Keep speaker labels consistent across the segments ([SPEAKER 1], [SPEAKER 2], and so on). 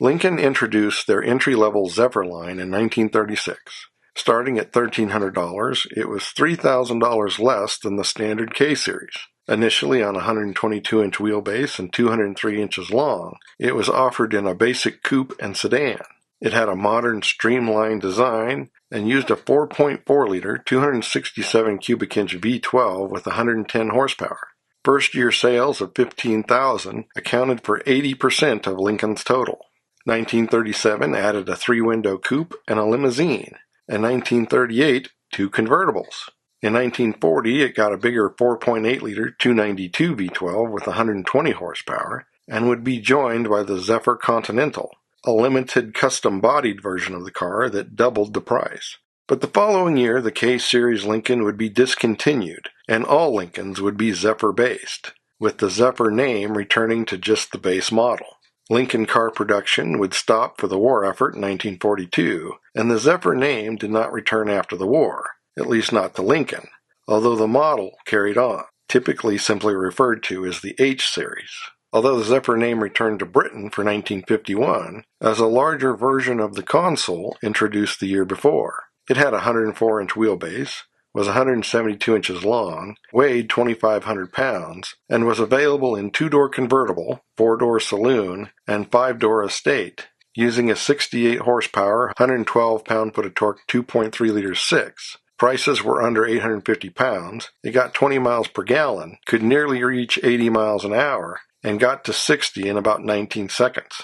[SPEAKER 1] Lincoln introduced their entry-level Zephyr line in 1936. Starting at $1,300, it was $3,000 less than the standard K-Series. Initially on a 122-inch wheelbase and 203 inches long, it was offered in a basic coupe and sedan. It had a modern, streamlined design and used a 4.4-liter, 267 cubic inch V12 with 110 horsepower. First-year sales of $15,000 accounted for 80% of Lincoln's total. 1937 added a three-window coupe and a limousine, and 1938, two convertibles. In 1940, it got a bigger 4.8-liter 292 V12 with 120 horsepower and would be joined by the Zephyr Continental, a limited custom-bodied version of the car that doubled the price. But the following year, the K-Series Lincoln would be discontinued, and all Lincolns would be Zephyr-based, with the Zephyr name returning to just the base model. Lincoln car production would stop for the war effort in 1942, and the Zephyr name did not return after the war, at least not to Lincoln, although the model carried on, typically simply referred to as the H-Series. Although the Zephyr name returned to Britain for 1951 as a larger version of the console introduced the year before. It had a 104-inch wheelbase, was 172 inches long, weighed 2,500 pounds, and was available in two-door convertible, four-door saloon, and five-door estate, using a 68 horsepower, 112 pound-foot of torque 2.3-liter 6. Prices were under 850 pounds. It got 20 miles per gallon, could nearly reach 80 miles an hour, and got to 60 in about 19 seconds.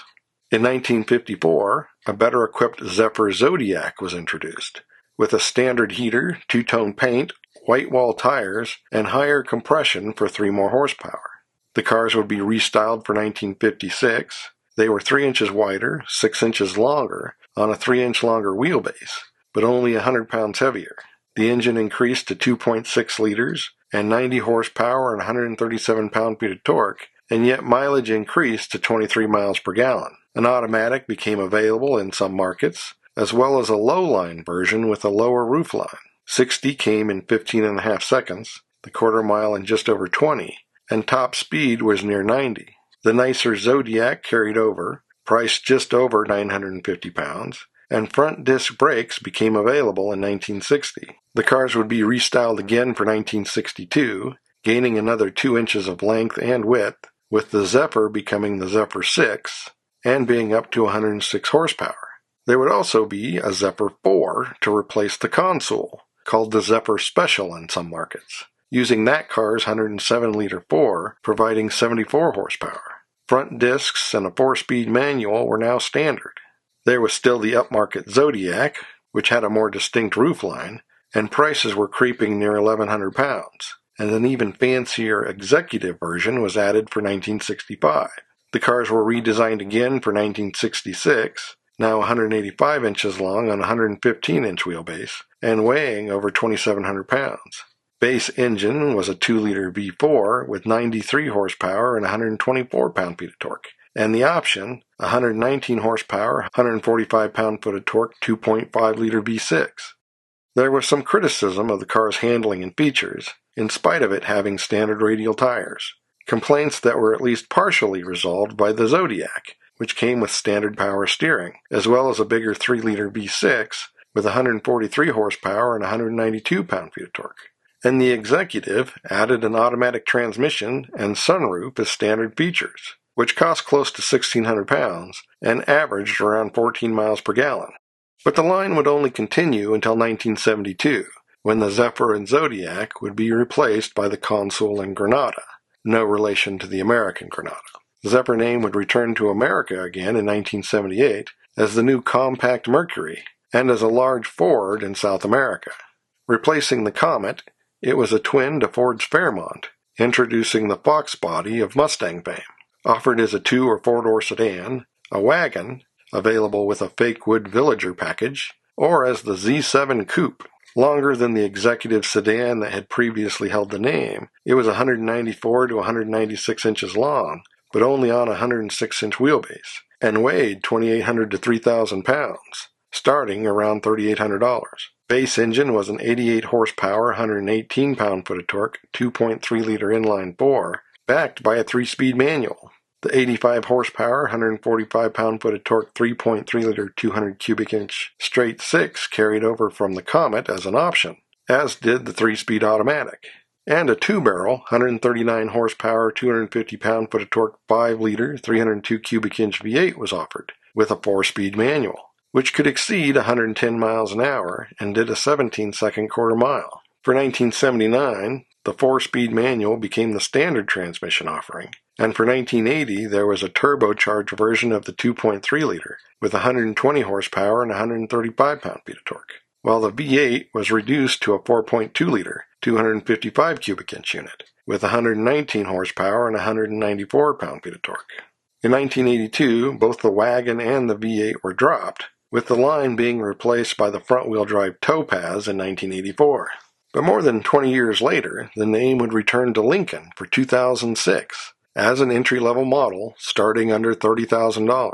[SPEAKER 1] In 1954, a better-equipped Zephyr Zodiac was introduced, with a standard heater, two-tone paint, white wall tires, and higher compression for 3 more horsepower. The cars would be restyled for 1956. They were 3 inches wider, 6 inches longer, on a 3-inch longer wheelbase, but only 100 pounds heavier. The engine increased to 2.6 liters and 90 horsepower and 137 pound-feet of torque, and yet mileage increased to 23 miles per gallon. An automatic became available in some markets, as well as a low-line version with a lower roofline. 60 came in 15.5 seconds, the quarter mile in just over 20, and top speed was near 90. The nicer Zodiac carried over, priced just over 950 pounds, and front disc brakes became available in 1960. The cars would be restyled again for 1962, gaining another 2 inches of length and width, with the Zephyr becoming the Zephyr 6 and being up to 106 horsepower. There would also be a Zephyr 4 to replace the console, called the Zephyr Special in some markets, using that car's 107-liter 4, providing 74 horsepower. Front discs and a 4-speed manual were now standard. There was still the upmarket Zodiac, which had a more distinct roofline, and prices were creeping near 1,100 pounds, and an even fancier executive version was added for 1965. The cars were redesigned again for 1966, now 185 inches long on a 115-inch wheelbase, and weighing over 2,700 pounds. Base engine was a 2-liter V4 with 93 horsepower and 124 pound-feet of torque, and the option, 119 horsepower, 145 pound-foot of torque 2.5-liter V6. There was some criticism of the car's handling and features, in spite of it having standard radial tires, complaints that were at least partially resolved by the Zodiac, which came with standard power steering, as well as a bigger 3-liter V6 with 143 horsepower and 192 pound-feet of torque. And the Executive added an automatic transmission and sunroof as standard features, which cost close to 1,600 pounds and averaged around 14 miles per gallon. But the line would only continue until 1972, when the Zephyr and Zodiac would be replaced by the Consul and Granada, no relation to the American Granada. The Zephyr name would return to America again in 1978 as the new compact Mercury and as a large Ford in South America. Replacing the Comet, it was a twin to Ford's Fairmont, introducing the Fox body of Mustang fame. Offered as a 2- or 4-door sedan, a wagon, available with a fake wood Villager package, or as the Z7 Coupe. Longer than the executive sedan that had previously held the name, it was 194 to 196 inches long, but only on a 106-inch wheelbase, and weighed 2,800 to 3,000 pounds, starting around $3,800. Base engine was an 88 horsepower, 118 pound-foot of torque, 2.3-liter inline 4, backed by a 3-speed manual. The 85 horsepower, 145 pound-foot of torque 3.3-liter 200 cubic inch straight six carried over from the Comet as an option, as did the 3-speed automatic. And a 2-barrel, 139 horsepower, 250 pound-foot of torque 5-liter 302 cubic inch V8 was offered, with a 4-speed manual, which could exceed 110 miles an hour and did a 17-second quarter mile. For 1979, the 4-speed manual became the standard transmission offering, and for 1980 there was a turbocharged version of the 2.3-liter with 120 horsepower and 135 pound-feet of torque, while the V8 was reduced to a 4.2-liter, 255 cubic inch unit with 119 horsepower and 194 pound-feet of torque. In 1982, both the wagon and the V8 were dropped, with the line being replaced by the front-wheel drive Topaz in 1984. But more than 20 years later, the name would return to Lincoln for 2006 as an entry-level model starting under $30,000.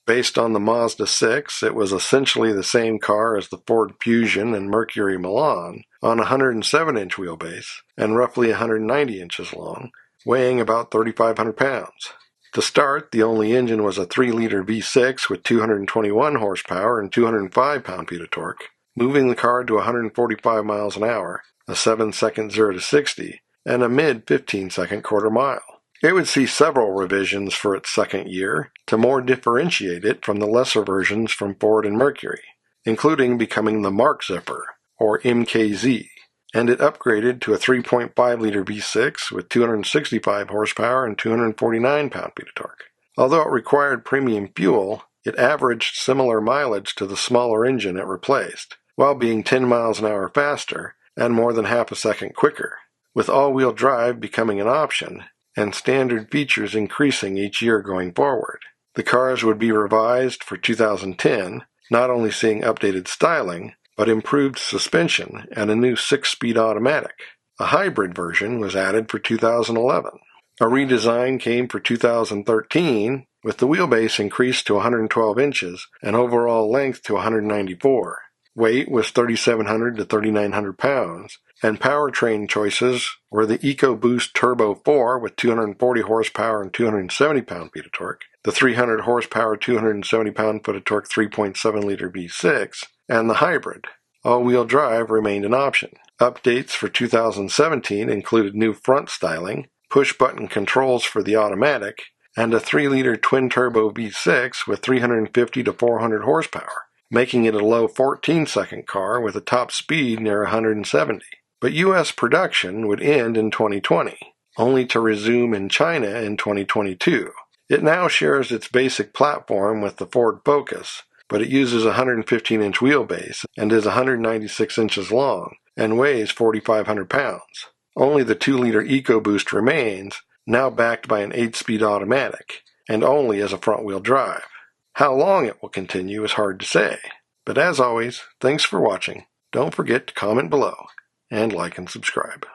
[SPEAKER 1] Based on the Mazda 6, it was essentially the same car as the Ford Fusion and Mercury Milan on a 107-inch wheelbase and roughly 190 inches long, weighing about 3,500 pounds. To start, the only engine was a 3-liter V6 with 221 horsepower and 205 pound-feet of torque, moving the car to 145 miles an hour, a 7-second 0 to 60, and a mid-15-second quarter mile. It would see several revisions for its second year to more differentiate it from the lesser versions from Ford and Mercury, including becoming the Mark Zephyr, or MKZ, and it upgraded to a 3.5-liter V6 with 265 horsepower and 249 pound-feet of torque. Although it required premium fuel, it averaged similar mileage to the smaller engine it replaced, while being 10 miles an hour faster and more than half a second quicker, with all-wheel drive becoming an option and standard features increasing each year going forward. The cars would be revised for 2010, not only seeing updated styling, but improved suspension and a new 6-speed automatic. A hybrid version was added for 2011. A redesign came for 2013, with the wheelbase increased to 112 inches and overall length to 194. Weight was 3,700 to 3,900 pounds, and powertrain choices were the EcoBoost Turbo 4 with 240 horsepower and 270 pound-feet of torque, the 300 horsepower, 270 pound-foot of torque 3.7-liter V6, and the hybrid. All-wheel drive remained an option. Updates for 2017 included new front styling, push-button controls for the automatic, and a 3-liter twin-turbo V6 with 350 to 400 horsepower, making it a low 14-second car with a top speed near 170. But U.S. production would end in 2020, only to resume in China in 2022. It now shares its basic platform with the Ford Focus, but it uses a 115-inch wheelbase and is 196 inches long and weighs 4,500 pounds. Only the 2-liter EcoBoost remains, now backed by an 8-speed automatic, and only as a front-wheel drive. How long it will continue is hard to say. But as always, thanks for watching. Don't forget to comment below and like and subscribe.